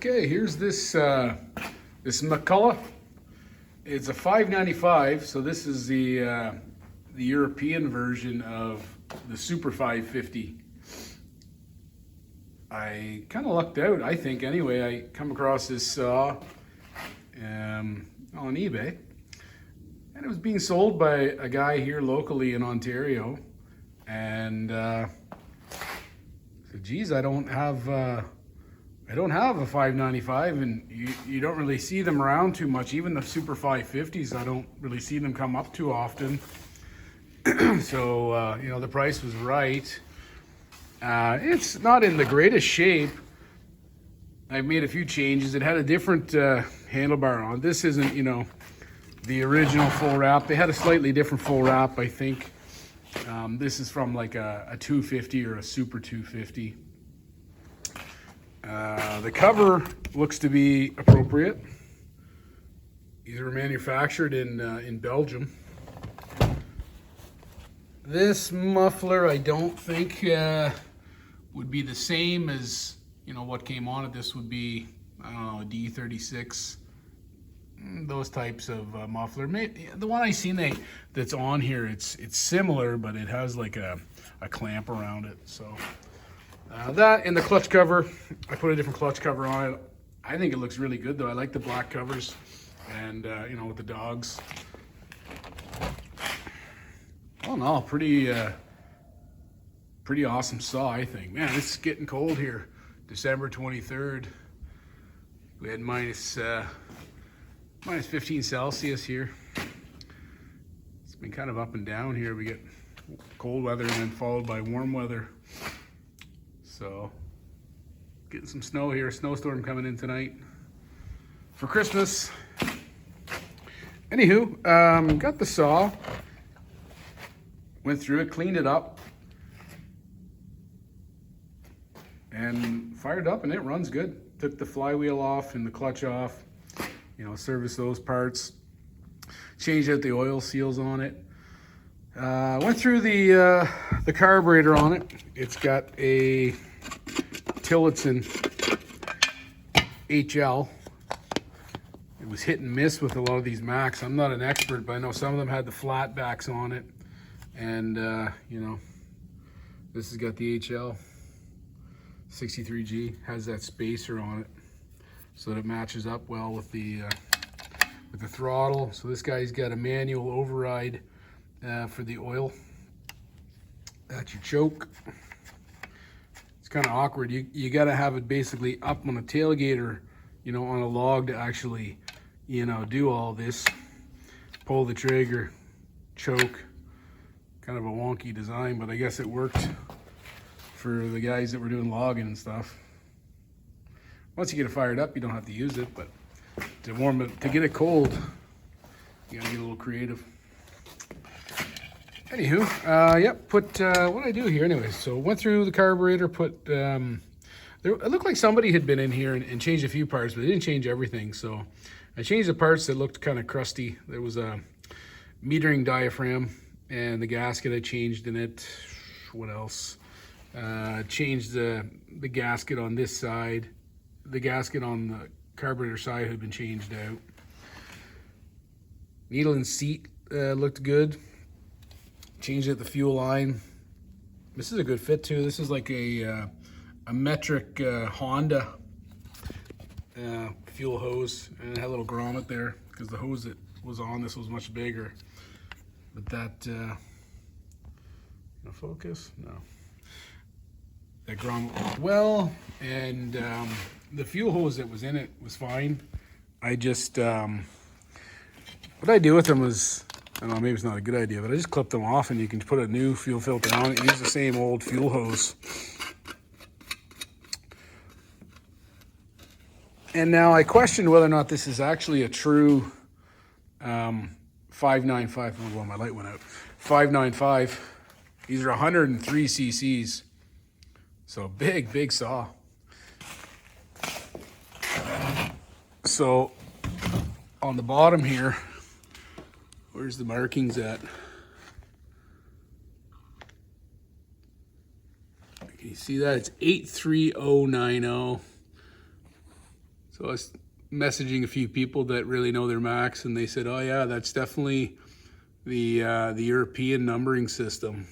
Okay, here's this Mcculloch. It's a 595, so this is the European version of the Super 550. I kind of lucked out, I think. Anyway, I come across this saw on eBay, and it was being sold by a guy here locally in Ontario. And I said, "Geez, I don't have a 595, and you don't really see them around too much. Even the Super 550s, I don't really see them come up too often." So you know, the price was right. It's not in the greatest shape. I've made a few changes. It had a different handlebar on. This isn't, you know, the original full wrap. They had a slightly different full wrap, I think. This is from like a 250 or a Super 250. The cover looks to be appropriate. These were manufactured in Belgium. This muffler, I don't think would be the same as, you know, what came on it. This would be, I don't know, a D36, those types of muffler. Maybe the one I seen that's on here, it's similar, but it has like a clamp around it. So that and the clutch cover, I put a different clutch cover on it. I think it looks really good though. I like the black covers, and you know, with the dogs. Oh no, pretty awesome saw, I think. Man, it's getting cold here. December 23rd. We had minus 15 Celsius here. It's been kind of up and down here. We get cold weather and then followed by warm weather. So, getting some snow here. Snowstorm coming in tonight for Christmas. Anywho, got the saw. Went through it, cleaned it up, and fired up, and it runs good. Took the flywheel off and the clutch off, you know, serviced those parts, changed out the oil seals on it. Went through the carburetor on it. It's got a Tillotson HL. It was hit and miss with a lot of these Macs. I'm not an expert, but I know some of them had the flat backs on it. And you know, this has got the HL 63G, has that spacer on it, so that it matches up well with the throttle. So this guy's got a manual override for the oil. That's your choke. It's kind of awkward. You got to have it basically up on a tailgate or, you know, on a log to actually, you know, do all this. Pull the trigger, choke. Kind of a wonky design, but I guess it worked for the guys that were doing logging and stuff. Once you get it fired up, you don't have to use it, but to warm it, to get it cold, you gotta get a little creative. Anywho, yep, put what I do here anyway. So went through the carburetor, put it looked like somebody had been in here and changed a few parts, but they didn't change everything. So I changed the parts that looked kind of crusty. There was a metering diaphragm, and the gasket I changed in it. What else? Changed the gasket on this side. The gasket on the carburetor side had been changed out. Needle and seat looked good. Changed it the fuel line. This is a good fit too. This is like a metric Honda fuel hose, and it had a little grommet there because the hose that was on this was much bigger. But that, no focus? No. That grommet worked well, and the fuel hose that was in it was fine. I just, what I do with them was, I don't know, maybe it's not a good idea, but I just clip them off and you can put a new fuel filter on it. Use the same old fuel hose. And now I question whether or not this is actually a true 595. Oh, well, my light went out. 595. These are 103 cc's. So big saw. So on the bottom here, where's the markings at? Can you see that? It's 83090. So I was messaging a few people that really know their Macs, and they said, oh yeah, that's definitely the European numbering system.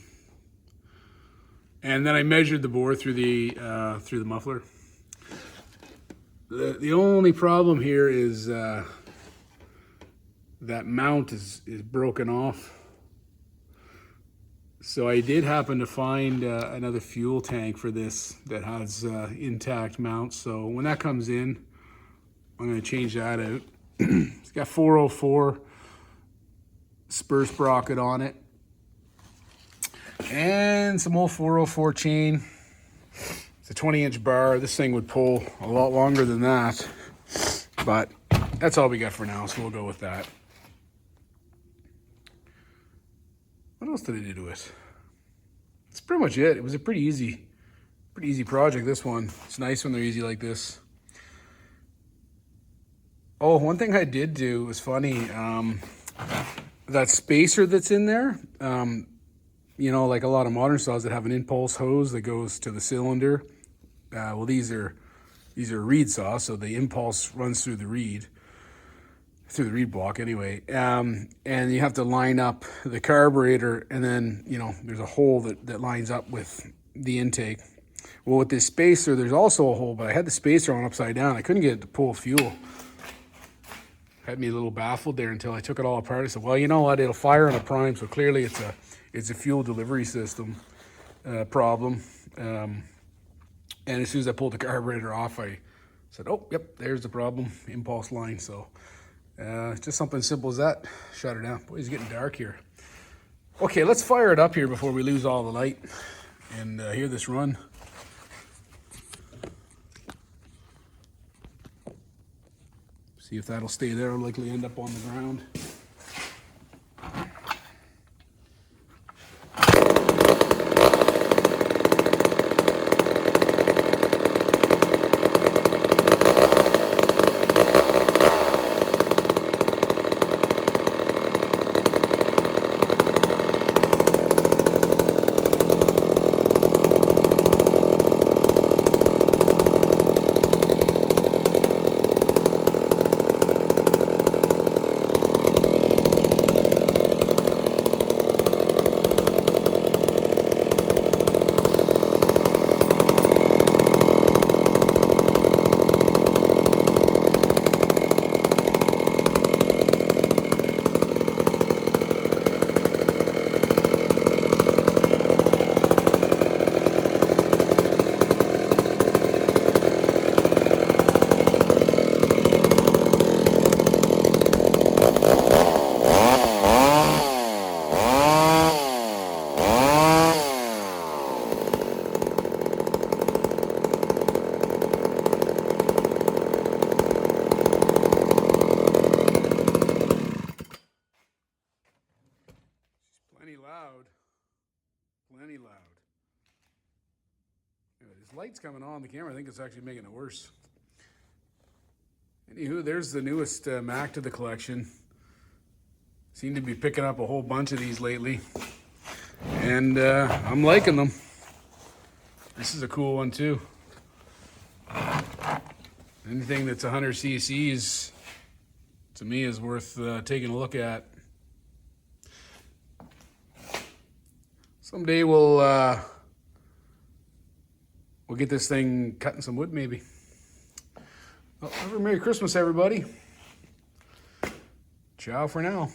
And then I measured the bore through the muffler. The only problem here is that mount is broken off. So I did happen to find another fuel tank for this that has intact mounts. So when that comes in, I'm going to change that out. It's got 404 spur sprocket on it, and some old 404 chain. It's a 20-inch bar. This thing would pull a lot longer than that, but that's all we got for now, so we'll go with that. What else did I do to it? That's pretty much it. It was a pretty easy project, this one. It's nice when they're easy like this. Oh, one thing I did do was funny. That spacer that's in there, you know, like a lot of modern saws that have an impulse hose that goes to the cylinder. Well, these are reed saws, so the impulse runs through the reed block anyway. And you have to line up the carburetor, and then, you know, there's a hole that lines up with the intake. Well, with this spacer, there's also a hole, but I had the spacer on upside down. I couldn't get it to pull fuel. Had me a little baffled there until I took it all apart. I said, well, you know what, it'll fire on a prime, so clearly it's a fuel delivery system problem. And as soon as I pulled the carburetor off, I said, oh, yep, there's the problem, impulse line. So just something simple as that, shut her down. Boy, it's getting dark here. Okay, let's fire it up here before we lose all the light and hear this run. See if that'll stay there. It'll likely end up on the ground. Plenty loud. Anyway, this light's coming on the camera. I think it's actually making it worse. Anywho, there's the newest Mac to the collection. Seem to be picking up a whole bunch of these lately, and I'm liking them. This is a cool one too. Anything that's 100 cc's to me is worth taking a look at. Someday we'll get this thing cutting some wood, maybe. Well, have a Merry Christmas, everybody. Ciao for now.